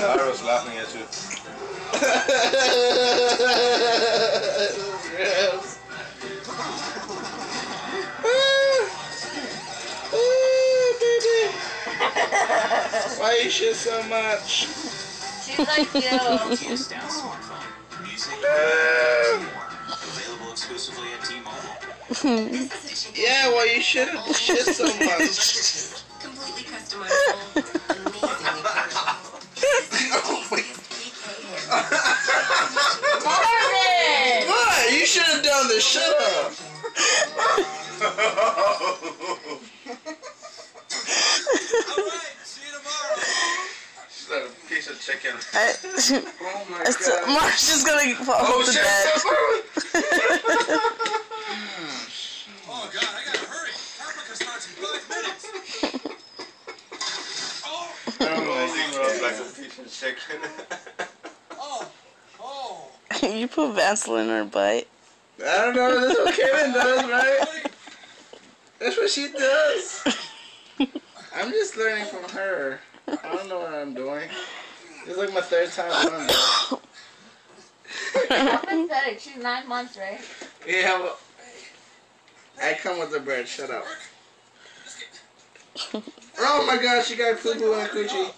I was laughing at you. Why you shit so much? She's like you. Smartphone. Music. Available exclusively at T-Mobile. Yeah, why you shouldn't shit so much? Completely customizable. Amazingly personal. Marvin! What? You should have done this. Shut up. She's like a piece of chicken. Oh my god. Mark's just gonna hold the bed. Oh god, I gotta hurry. Caprica starts in 5 minutes. I don't know. I think we're like a piece of chicken. You put Vaseline in her butt. I don't know. That's what Karen does, right? That's what she does. I'm just learning from her. I don't know what I'm doing. It's like my 3rd time doing this. How pathetic. She's 9 months, right? Yeah, well, I come with the bread. Shut up. Oh my god, she got poo-poo on coochie.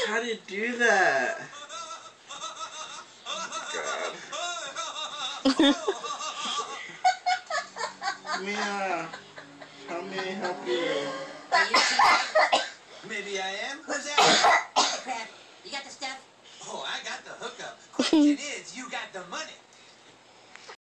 How do you do that? God. Mia, help me help you. Maybe I am. Who's that? Crap. You got the stuff? Oh, I got the hookup. Question is, you got the money.